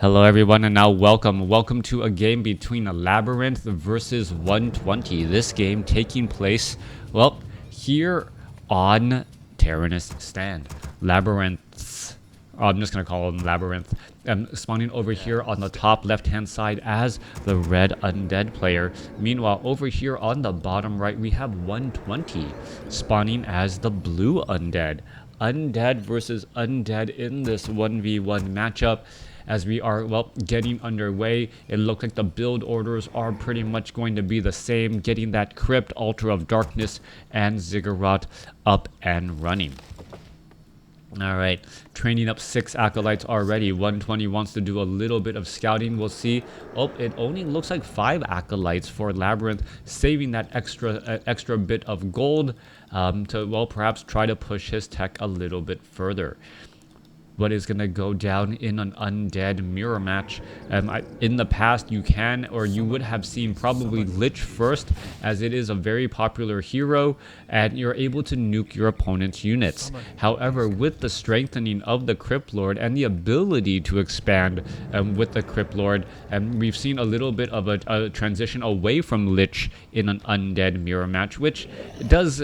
Hello everyone, and now welcome to a game between LabyRinth versus 120. This game taking place, well, here on Terranist Stand. LabyRinths, I'm just going to call them LabyRinth, spawning over here on the top left-hand side as the red undead player. Meanwhile, over here on the bottom right, we have 120 spawning as the blue undead. Undead versus undead in this 1v1 matchup. As we are, well, getting underway, it looks like the build orders are pretty much going to be the same, getting that Crypt, Altar of Darkness, and Ziggurat up and running. Alright, training up 6 acolytes already. 120 wants to do a little bit of scouting. We'll see. Oh, it only looks like 5 acolytes for LabyRinth, saving that extra bit of gold to, well, perhaps try to push his tech a little bit further. What is going to go down in an undead mirror match. In the past, you can, or you would have seen probably Lich first, as it is a very popular hero, and you're able to nuke your opponent's units. However, with the strengthening of the Crypt Lord and the ability to expand with the Crypt Lord, we've seen a little bit of a transition away from Lich in an undead mirror match, which does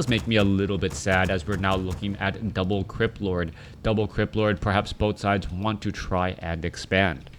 make me a little bit sad, as we're now looking at double Crypt Lord. Double Crypt Lord, perhaps both sides want to try and expand.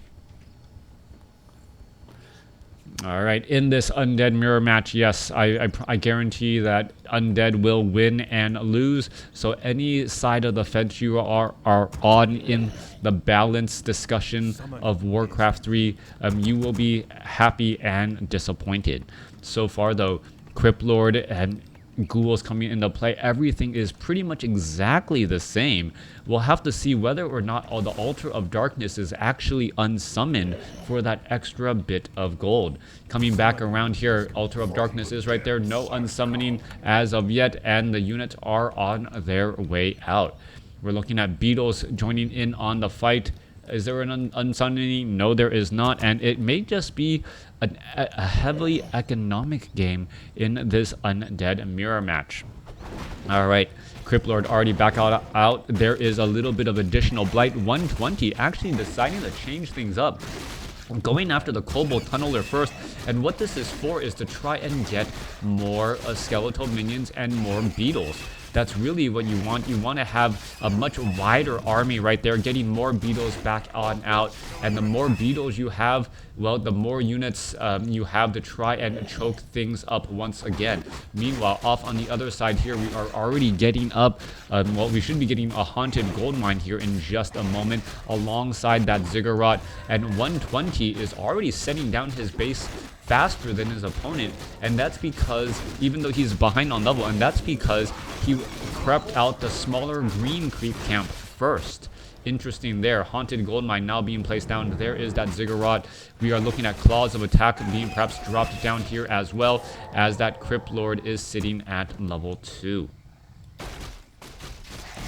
Alright, in this undead mirror match, yes, I guarantee that undead will win and lose. So any side of the fence you are on in the balance discussion of Warcraft 3, you will be happy and disappointed. So far though, Crypt Lord and ghouls coming into play, everything is pretty much exactly the same. We'll have to see whether or not the Altar of Darkness is actually unsummoned for that extra bit of gold. Coming back around here, Altar of Darkness is right there, no unsummoning as of yet, and the units are on their way out. We're looking at beetles joining in on the fight. Is there an unsummoning? No, there is not, and it may just be a heavily economic game in this undead mirror match. Alright, Crypt Lord already back out. There is a little bit of additional blight. 120 actually deciding to change things up, going after the Kobold Tunneler first, and what this is for is to try and get more skeletal minions and more beetles. That's really what you want. You want to have a much wider army right there, getting more beetles back on out. And the more beetles you have, well, the more units you have to try and choke things up once again. Meanwhile, off on the other side here, we are already getting up, well, we should be getting a haunted gold mine here in just a moment, alongside that Ziggurat. And 120 is already setting down his base faster than his opponent, and that's because, even though he's behind on level, and that's because he crept out the smaller green creep camp first. Interesting there. Haunted gold mine now being placed down. There is that Ziggurat. We are looking at claws of attack being perhaps dropped down here, as well as that Crypt Lord is sitting at level 2.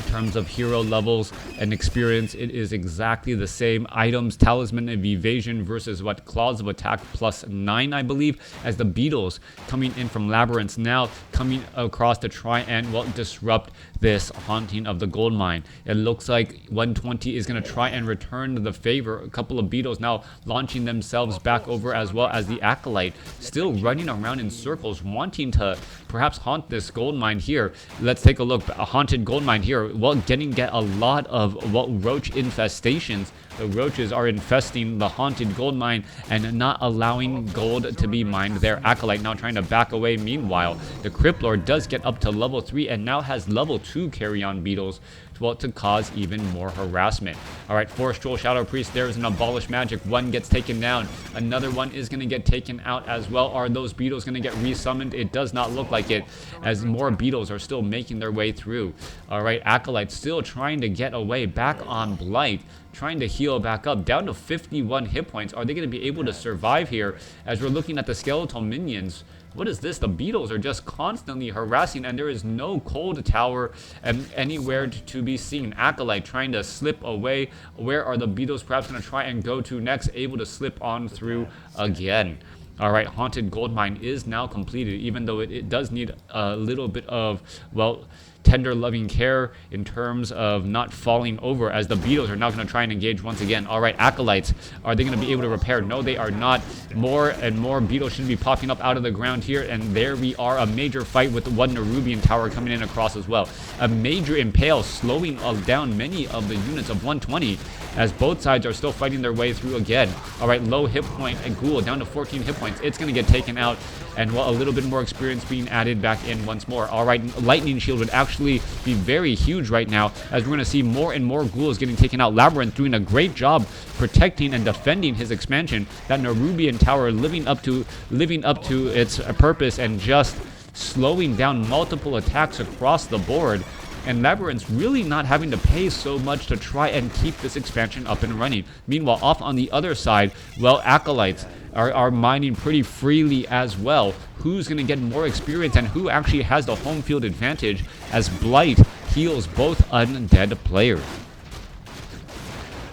In terms of hero levels and experience, it is exactly the same. Items, Talisman of Evasion versus what, Claws of Attack +9, I believe, as the beetles coming in from LabyRinth now coming across to try and, well, disrupt this haunting of the gold mine. It looks like 120 is going to try and return the favor. A couple of beetles now launching themselves back over, as well as the Acolyte still running around in circles, wanting to perhaps haunt this gold mine here. Let's take a look. A haunted gold mine here. Well, get a lot of, well, roach infestations. The roaches are infesting the haunted gold mine and not allowing gold to be mined there. Acolyte now trying to back away. Meanwhile, the Crypt Lord does get up to level 3 and now has level 2 carry-on beetles, well, to cause even more harassment. Alright, Forest Troll, Shadow Priest, there's an Abolish Magic. One gets taken down. Another one is going to get taken out as well. Are those beetles going to get resummoned? It does not look like it, as more beetles are still making their way through. Alright, Acolyte still trying to get away, back on Blight, trying to heal back up, down to 51 hit points. Are they going to be able to survive here, as we're looking at the skeletal minions? What is this? The beetles are just constantly harassing, and there is no cold tower anywhere to be seen. Acolyte trying to slip away. Where are the beetles perhaps going to try and go to next? Able to slip on through again. Alright, Haunted Gold Mine is now completed, even though it does need a little bit of, well, tender loving care in terms of not falling over, as the beetles are now going to try and engage once again. All right, acolytes, are they going to be able to repair? No, they are not. More and more beetles should be popping up out of the ground here, and there we are, a major fight with one Nerubian tower coming in across as well. A major impale slowing down many of the units of 120, as both sides are still fighting their way through again. All right, low hit point, and Ghoul down to 14 hit points. It's going to get taken out, and well, a little bit more experience being added back in once more. All right, lightning shield would actually be very huge right now, as we're going to see more and more ghouls getting taken out. LabyRinth doing a great job protecting and defending his expansion. That Nerubian tower living up to its purpose and just slowing down multiple attacks across the board. And LabyRinth's really not having to pay so much to try and keep this expansion up and running. Meanwhile, off on the other side, well, acolytes are mining pretty freely as well. Who's going to get more experience and who actually has the home field advantage, as Blight heals both undead players.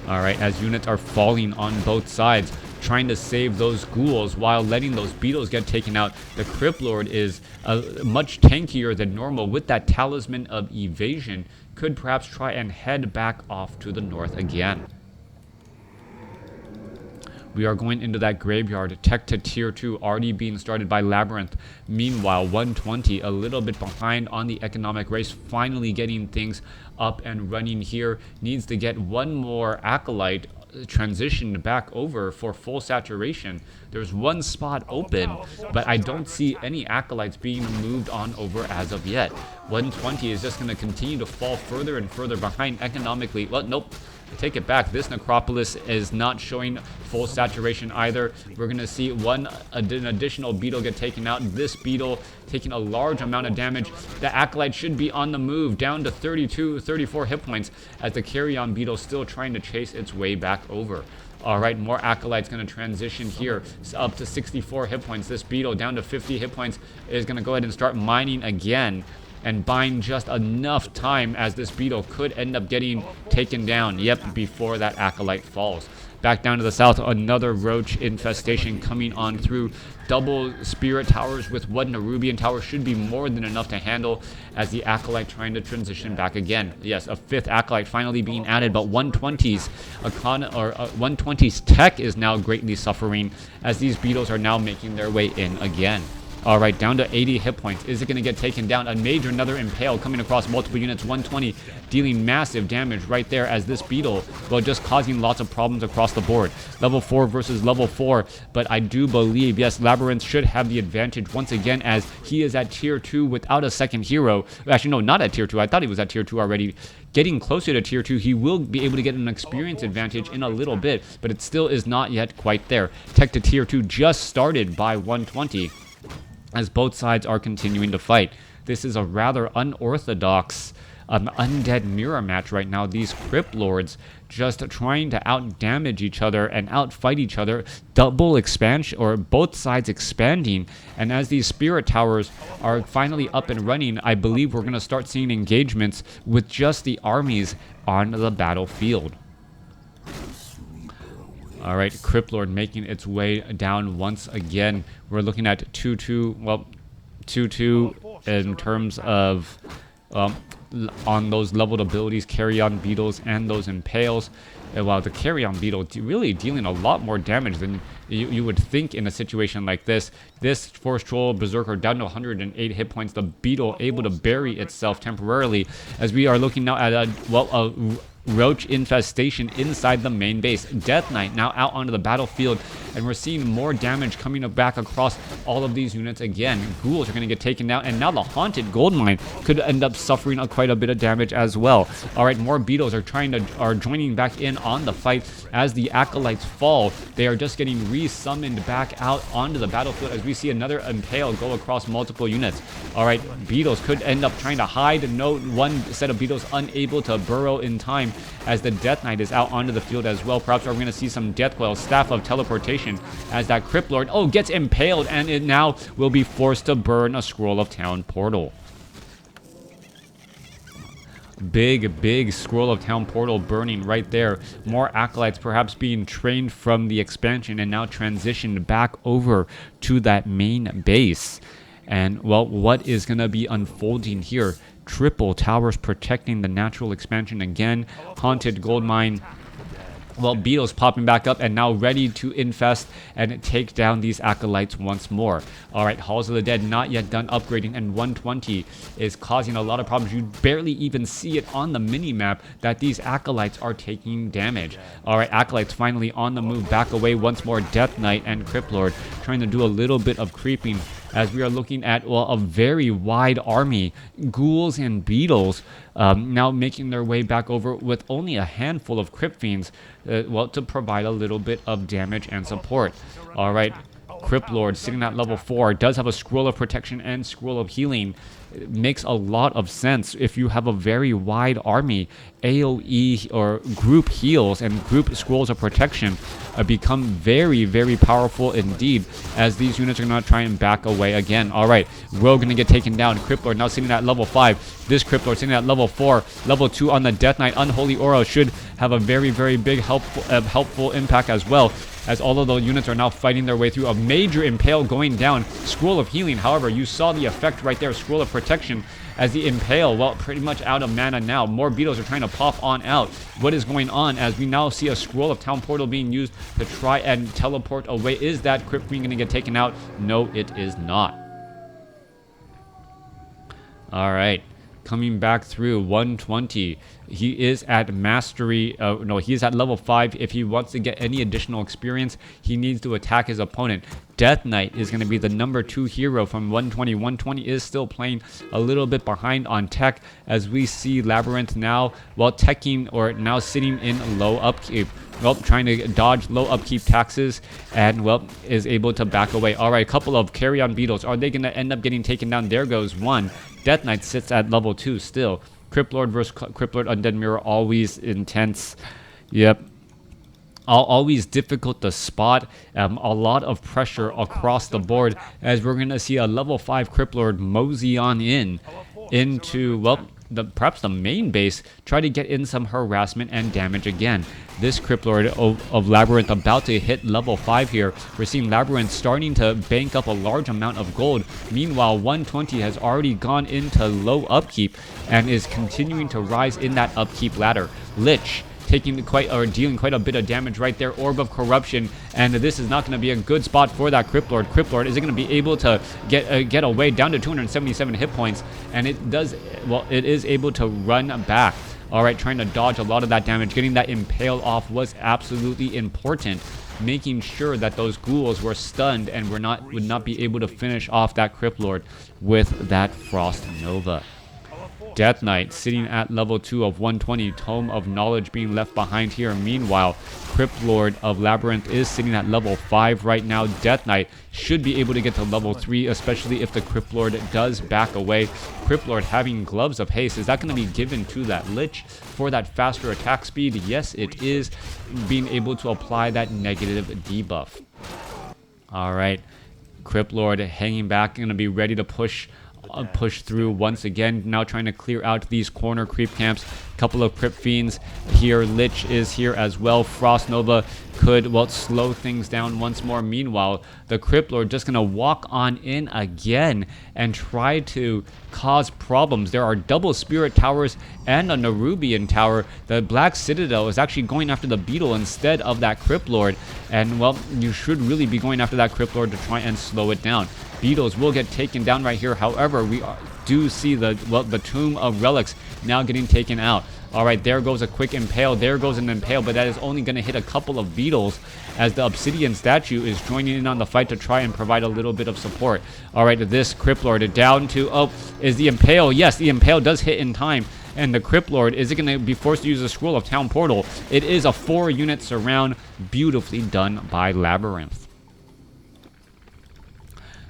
All right, as units are falling on both sides, trying to save those ghouls while letting those beetles get taken out. The Crypt Lord is much tankier than normal with that talisman of evasion. Could perhaps try and head back off to the north again. We are going into that graveyard. Tech to tier 2 already being started by LabyRinth. Meanwhile, 120 a little bit behind on the economic race, finally getting things up and running here. Needs to get one more acolyte transitioned back over for full saturation. There's one spot open, but I don't see any acolytes being moved on over as of yet. 120 is just going to continue to fall further and further behind economically. Well, nope. I take it back. This necropolis is not showing full saturation either. We're going to see an additional beetle get taken out. This beetle taking a large amount of damage. The acolyte should be on the move, down to 32, 34 hit points, as the carrion beetle still trying to chase its way back over. All right, more acolytes going to transition here. It's up to 64 hit points. This beetle down to 50 hit points is going to go ahead and start mining again, and buying just enough time, as this beetle could end up getting taken down, yep, before that acolyte falls. Back down to the south, another roach infestation coming on through. Double spirit towers with one Nerubian tower should be more than enough to handle, as the acolyte trying to transition back again. Yes, a fifth acolyte finally being added, but 120's tech is now greatly suffering, as these beetles are now making their way in again. All right, down to 80 hit points. Is it going to get taken down? Another impale coming across multiple units. 120 dealing massive damage right there, as this beetle, well, just causing lots of problems across the board. Level 4 versus level 4, but I do believe, yes, LabyRinth should have the advantage once again, as he is at tier 2 without a second hero. Actually, no, not at tier 2. I thought he was at tier 2 already. Getting closer to tier 2, he will be able to get an experience advantage in a little bit, but it still is not yet quite there. Tech to tier 2 just started by 120. As both sides are continuing to fight. This is a rather unorthodox undead mirror match right now. These Crypt Lords just trying to out-damage each other and out-fight each other. Double expansion, or both sides expanding. And as these spirit towers are finally up and running, I believe we're going to start seeing engagements with just the armies on the battlefield. All right, Crypt Lord making its way down once again. We're looking at 2-2, well, 2-2 in terms of on those leveled abilities, carrion beetles and those impales. While the carrion beetle really dealing a lot more damage than you would think in a situation like this. This Forest Troll Berserker down to 108 hit points. The beetle able to bury itself temporarily, as we are looking now at a roach infestation inside the main base. Death Knight now out onto the battlefield, and we're seeing more damage coming back across all of these units again. Ghouls are going to get taken down, and now the Haunted Goldmine could end up suffering quite a bit of damage as well. All right, more beetles are joining back in on the fight. As the acolytes fall, they are just getting re-summoned back out onto the battlefield, as we see another impale go across multiple units. All right, beetles could end up trying to hide. No, one set of beetles unable to burrow in time, as the Death Knight is out onto the field as well. Perhaps we're going to see some Death Coil, Staff of Teleportation, as that Crypt Lord, gets impaled, and it now will be forced to burn a Scroll of Town portal. Big Scroll of Town portal burning right there. More acolytes perhaps being trained from the expansion and now transitioned back over to that main base. And, well, what is going to be unfolding here? triple towers protecting the natural expansion again. Haunted gold mine. Well, beetles popping back up and now ready to infest and take down these acolytes once more. Alright, Halls of the Dead not yet done upgrading, and 120 is causing a lot of problems. You barely even see it on the mini-map that these acolytes are taking damage. Alright, acolytes finally on the move, back away once more. Death Knight and Cryptlord trying to do a little bit of creeping as we are looking at, well, a very wide army. Ghouls and beetles now making their way back over with only a handful of Crypt Fiends, well, to provide a little bit of damage and support. Alright, Cryptlord sitting at level 4 does have a Scroll of Protection and Scroll of Healing. It makes a lot of sense if you have a very wide army. AoE or group heals and group Scrolls of Protection become very, very powerful indeed, as these units are going to try and back away again. Alright, Rogue going to get taken down. Cryptlord now sitting at level 5. This Cryptlord sitting at level 4. Level 2 on the Death Knight. Unholy Aura should have a very, very big helpful impact as well, as all of the units are now fighting their way through. A major Impale going down. Scroll of Healing, however, you saw the effect right there. Scroll of Protection as the Impale, well, pretty much out of mana now. More beetles are trying to pop on out. What is going on as we now see a Scroll of Town Portal being used to try and teleport away? Is that Crypt Fiend going to get taken out? No, it is not. Alright, coming back through 120. He is at mastery, no, he is at level 5. If he wants to get any additional experience, he needs to attack his opponent. Death Knight is going to be the number 2 hero from 120. 120 is still playing a little bit behind on tech, as we see LabyRinth now, well, teching, or now sitting in low upkeep. Well, trying to dodge low upkeep taxes, and, well, is able to back away. Alright, a couple of carry-on beetles. Are they going to end up getting taken down? There goes one. Death Knight sits at level 2 still. Cryptlord versus Cryptlord Undead Mirror, always intense. Yep. Always difficult to spot. A lot of pressure across the board, as we're going to see a level 5 Cryptlord mosey on into, well, perhaps the main base, try to get in some harassment and damage again. This Cryptlord of LabyRinth about to hit level 5 here. We're seeing LabyRinth starting to bank up a large amount of gold. Meanwhile, 120 has already gone into low upkeep and is continuing to rise in that upkeep ladder. Lich taking dealing quite a bit of damage right there. Orb of Corruption, and this is not going to be a good spot for that Cryptlord. Cryptlord is going to be able to get away down to 277 hit points, and it is able to run back. Alright, trying to dodge a lot of that damage. Getting that Impale off was absolutely important, making sure that those ghouls were stunned and would not be able to finish off that Cryptlord with that Frost Nova. Death Knight sitting at level 2 of 120. Tome of Knowledge being left behind here. Meanwhile, Cryptlord of LabyRinth is sitting at level 5 right now. Death Knight should be able to get to level 3, especially if the Cryptlord does back away. Cryptlord having Gloves of Haste. Is that going to be given to that Lich for that faster attack speed? Yes, it is. Being able to apply that negative debuff. Alright, Cryptlord hanging back, going to be ready to push through once again. Now trying to clear out these corner creep camps. Couple of Crypt Fiends here. Lich is here as well. Frost Nova could, well, slow things down once more. Meanwhile, the Cryptlord just gonna walk on in again and try to cause problems. There are double Spirit Towers and a Nerubian Tower. The Black Citadel is actually going after the Beetle instead of that Cryptlord, and, well, you should really be going after that Cryptlord to try and slow it down. Beetles will get taken down right here. However, we do see the Tomb of Relics now getting taken out. Alright, there goes a quick Impale. There goes an Impale, but that is only going to hit a couple of beetles, as the Obsidian statue is joining in on the fight to try and provide a little bit of support. Alright, this Cryptlord down to, is the Impale? Yes, the Impale does hit in time. And the Cryptlord, is it going to be forced to use a Scroll of Town Portal? It is a 4-unit surround, beautifully done by LabyRinth.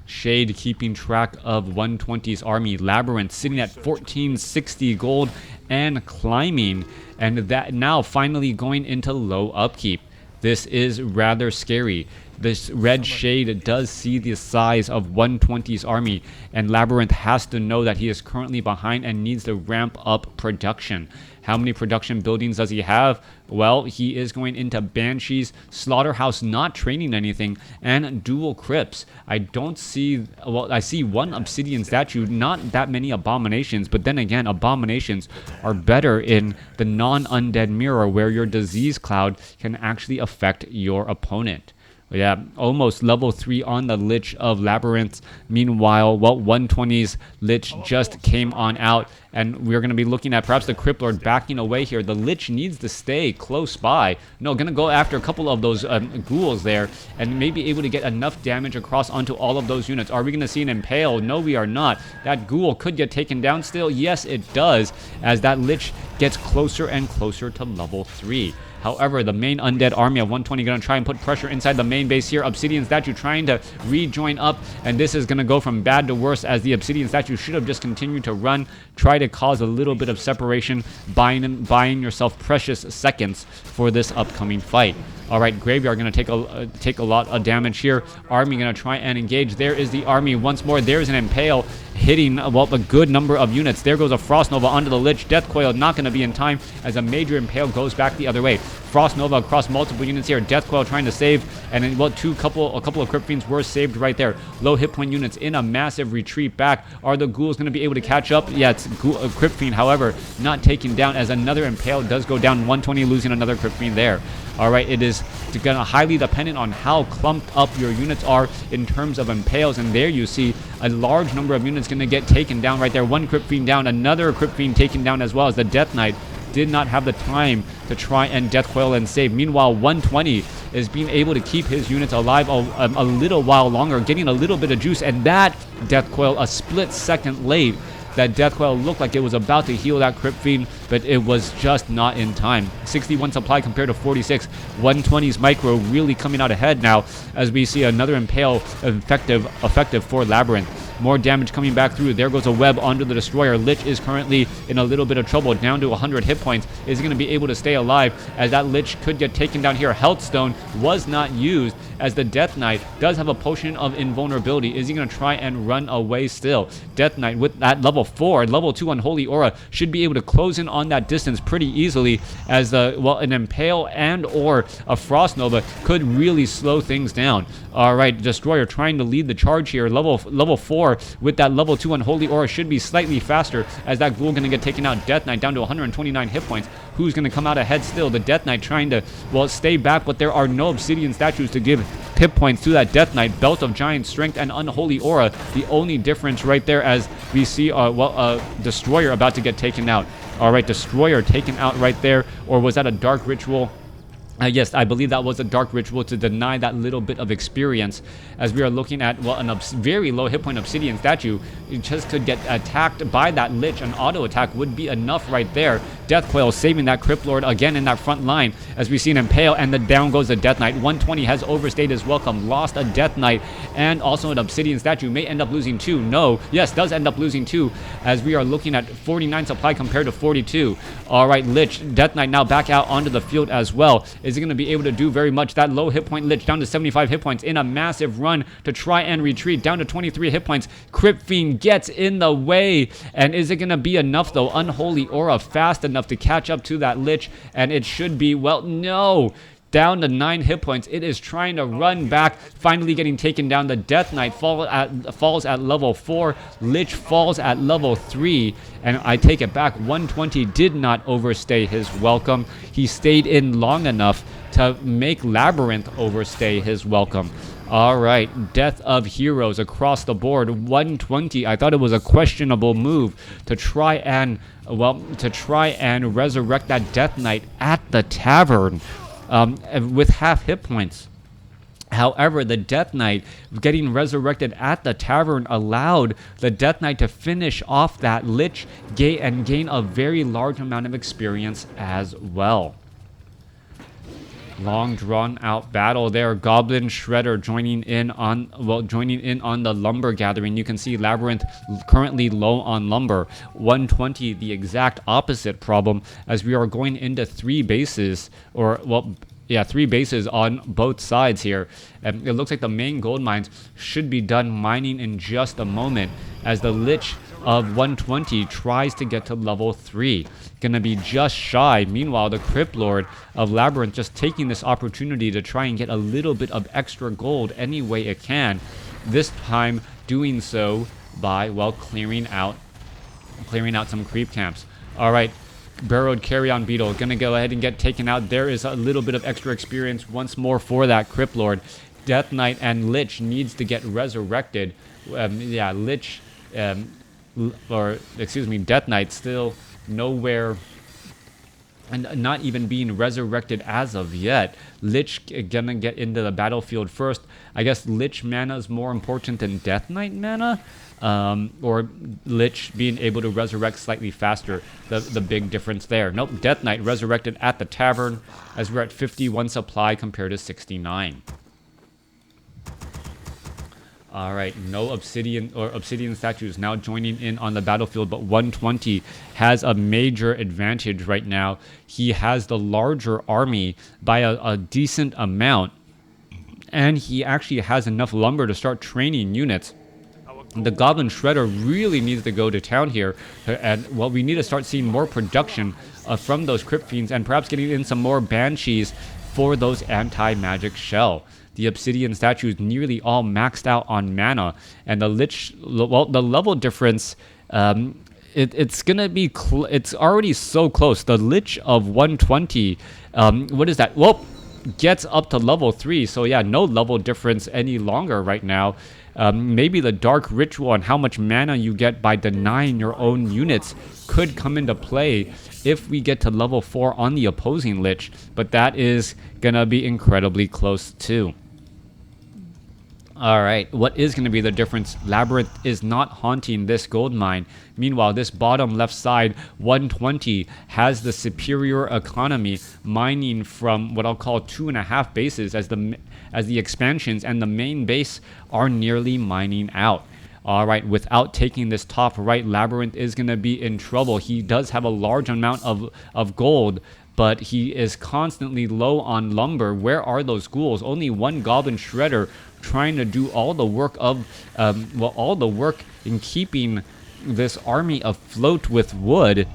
Shade keeping track of 120's army. LabyRinth sitting at 1460 gold and climbing, and that now finally going into low upkeep. This is rather scary. this red shade does see the size of 120's army, and LabyRinth has to know that he is currently behind and needs to ramp up production. How many production buildings does he have? Well, he is going into Banshees, Slaughterhouse not training anything, and dual crypts. I don't see, well, I see one Obsidian statue, not that many Abominations, but then again, Abominations are better in the non-undead mirror where your disease cloud can actually affect your opponent. Yeah, almost level 3 on the Lich of LabyRinth. Meanwhile, well, 120's Lich just came on out, and we're going to be looking at perhaps the Crypt Lord backing away here. The Lich needs to stay close by. No, going to go after a couple of those ghouls there, and maybe able to get enough damage across onto all of those units. Are we going to see an Impale? No, we are not. That ghoul could get taken down still. Yes, it does, as that Lich gets closer and closer to level 3. However, the main undead army of 120 going to try and put pressure inside the main base here. Obsidian statue trying to rejoin up, and this is going to go from bad to worse, as the Obsidian statue should have just continued to run, try to cause a little bit of separation, buying yourself precious seconds for this upcoming fight. All right, Graveyard going to take a lot of damage here. Army going to try and engage. There is the army once more. There's an Impale hitting, well, a good number of units. There goes a Frost Nova onto the Lich. Death Coil not going to be in time, as a major Impale goes back the other way. Frost Nova across multiple units here. Death Coil trying to save, and then, well, a couple of Crypt Fiends were saved right there. Low hit point units in a massive retreat back. Are the ghouls going to be able to catch up? Yeah, it's Crypt Fiend, however, not taken down, as another Impale does go down. 120 losing another Crypt Fiend there. All right, it is going to highly dependent on how clumped up your units are in terms of Impales, and there you see a large number of units going to get taken down right there. One Crypt Fiend down, another Crypt Fiend taken down as well, as the Death Knight did not have the time to try and Death Coil and save. Meanwhile, 120 is being able to keep his units alive a little while longer, getting a little bit of juice, and that Death Coil a split second late. That Death Coil looked like it was about to heal that Crypt Fiend, but it was just not in time. 61 supply compared to 46. 120's Micro really coming out ahead now, as we see another Impale effective for LabyRinth. More damage coming back through. There goes a web onto the Destroyer. Lich is currently in a little bit of trouble, down to 100 hit points. Is he going to be able to stay alive, as that Lich could get taken down here? Health Stone was not used, as the Death Knight does have a potion of invulnerability. Is he going to try and run away still? Death Knight with that level 4, level 2 Unholy Aura should be able to close in on that distance pretty easily, as an Impale and or a Frost Nova could really slow things down. All right, Destroyer trying to lead the charge here. Level 4 with that level 2 Unholy Aura should be slightly faster, as that ghoul going to get taken out. Death Knight down to 129 hit points. Who's going to come out ahead still? The Death Knight trying to, well, stay back, but there are no Obsidian statues to give hit points to that Death Knight. Belt of Giant Strength and Unholy Aura, the only difference right there, as we see Destroyer about to get taken out. All right, Destroyer taken out right there, or was that a Dark Ritual? Yes, I believe that was a Dark Ritual to deny that little bit of experience, as we are looking at, well, very low hit point Obsidian statue. It just could get attacked by that Lich. An auto attack would be enough right there. Death Coil saving that Crypt Lord again in that front line, as we see an Impale, and the down goes the Death Knight. 120 has overstayed his welcome, lost a Death Knight, and also an Obsidian statue. May end up losing 2. No, yes, does end up losing 2, as we are looking at 49 supply compared to 42. All right, Lich, Death Knight now back out onto the field as well. Is he going to be able to do very much? That low hit point Lich down to 75 hit points in a massive run to try and retreat, down to 23 hit points. Crypt Fiend gets in the way, and is it going to be enough though? Unholy Aura fast enough to catch up to that Lich, and it should be, well, no. Down to 9 hit points. It is trying to run back, finally getting taken down. The Death Knight falls at level 4. Lich falls at level 3. And I take it back. 120 did not overstay his welcome. He stayed in long enough to make LabyRinth overstay his welcome. All right, Death of Heroes across the board. 120, I thought it was a questionable move to try and resurrect that Death Knight at the tavern. With half hit points. However, the Death Knight getting resurrected at the tavern allowed the Death Knight to finish off that Lich and gain a very large amount of experience as well. Long drawn out battle there. Goblin Shredder joining in on the lumber gathering. You can see LabyRinth currently low on lumber. 120 the exact opposite problem, as we are going into 3 bases, or well, yeah, 3 bases on both sides here. And it looks like the main gold mines should be done mining in just a moment as the Lich of 120 tries to get to level 3. Gonna be just shy. Meanwhile, the Crypt Lord of LabyRinth just taking this opportunity to try and get a little bit of extra gold any way it can. This time doing so by, well, clearing out some creep camps. All right, Burrowed Carrion Beetle gonna go ahead and get taken out. There is a little bit of extra experience once more for that Crypt Lord. Death Knight and Lich needs to get resurrected. Yeah, Lich, or excuse me, Death Knight still nowhere and not even being resurrected as of yet. Lich gonna get into the battlefield first. I guess Lich mana is more important than Death Knight mana, or Lich being able to resurrect slightly faster. The big difference there. Nope, Death Knight resurrected at the tavern as we're at 51 supply compared to 69. All right, no obsidian statues now joining in on the battlefield, but 120 has a major advantage right now. He has the larger army by a decent amount, and he actually has enough lumber to start training units. The Goblin Shredder really needs to go to town here, and well, we need to start seeing more production from those Crypt Fiends and perhaps getting in some more Banshees for those anti-magic shell. The obsidian statues nearly all maxed out on mana, and the Lich, well, the level difference, it's gonna be, it's already so close. The Lich of 120, what is that? Well, gets up to level 3, so yeah, no level difference any longer right now. Maybe the Dark Ritual and how much mana you get by denying your own units could come into play if we get to level 4 on the opposing Lich, but that is gonna be incredibly close too. Alright, what is going to be the difference? LabyRinth is not haunting this gold mine. Meanwhile, this bottom left side, 120, has the superior economy, mining from what I'll call 2.5 bases as the expansions and the main base are nearly mining out. Alright, without taking this top right, LabyRinth is going to be in trouble. He does have a large amount of gold, but he is constantly low on lumber. Where are those ghouls? Only one Goblin Shredder trying to do all the work of, well, all the work in keeping this army afloat with wood,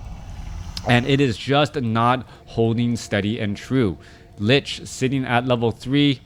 and it is just not holding steady and true. Lich sitting at level 3.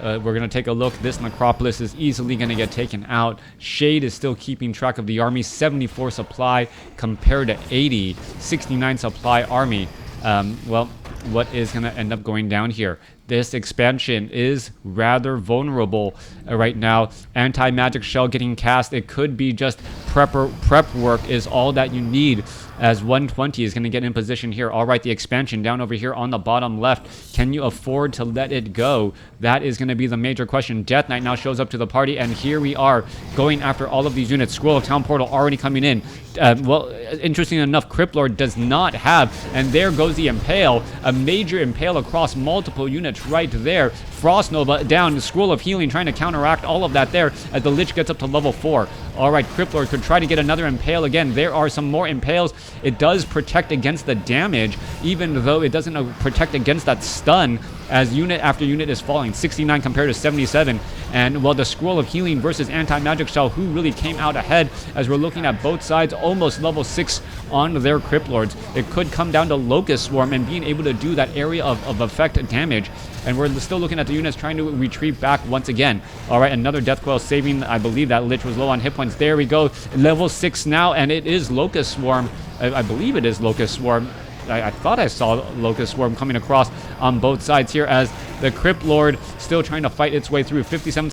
We're going to take a look. This necropolis is easily going to get taken out. Shade is still keeping track of the army. 74 supply compared to 80. 69 supply army. Well, what is going to end up going down here? This expansion is rather vulnerable right now. Anti-magic shell getting cast. It could be just prep work is all that you need, as 120 is going to get in position here. All right, the expansion down over here on the bottom left. Can you afford to let it go? That is going to be the major question. Death Knight now shows up to the party, and here we are going after all of these units. Scroll of Town Portal already coming in. Well, interesting enough, Crypt Lord does not have, and there goes the Impale. A major Impale across multiple units right there. Frost Nova down. Scroll of Healing trying to counteract all of that there as the Lich gets up to level 4. All right, Crypt Lord could try to get another Impale again. There are some more Impales. It does protect against the damage, even though it doesn't protect against that stun, as unit after unit is falling. 69 compared to 77. And, well, the Scroll of Healing versus Anti-Magic Shell, who really came out ahead, as we're looking at both sides almost level 6 on their Crypt Lords. It could come down to Locust Swarm and being able to do that area of effect damage. And we're still looking at the units trying to retreat back once again. All right, another Death Coil saving. I believe that Lich was low on hit points. There we go. Level 6 now, and it is Locust Swarm. I believe it is Locust Swarm. I thought I saw Locust Swarm coming across on both sides here, as the Crypt Lord still trying to fight its way through. 57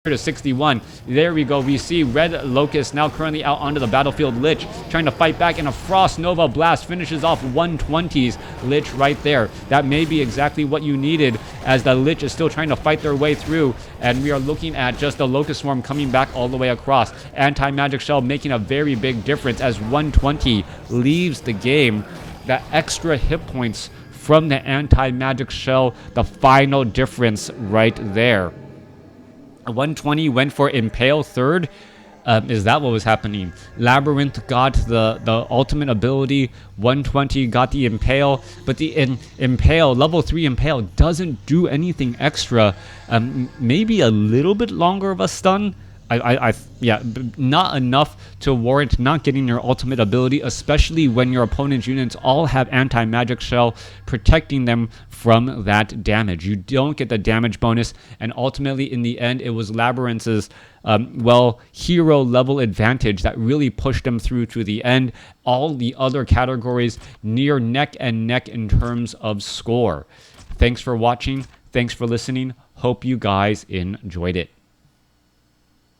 to 61. There we go. We see Red Locust now currently out onto the battlefield. Lich trying to fight back, and a Frost Nova Blast finishes off 120's Lich right there. That may be exactly what you needed, as the Lich is still trying to fight their way through, and we are looking at just the Locust Swarm coming back all the way across. Anti-Magic Shell making a very big difference as 120 leaves the game. That extra hit points from the Anti-Magic Shell, the final difference right there. 120 went for Impale third. is that what was happening? Labyrinth got the ultimate ability, 120 got the Impale, but the Impale, level 3 Impale, doesn't do anything extra. Maybe a little bit longer of a stun. Yeah, not enough to warrant not getting your ultimate ability, especially when your opponent's units all have anti-magic shell protecting them from that damage. You don't get the damage bonus, and ultimately in the end it was Labyrinth's hero level advantage that really pushed them through to the end. All the other categories near neck and neck in terms of score. Thanks for watching, thanks for listening, hope you guys enjoyed it.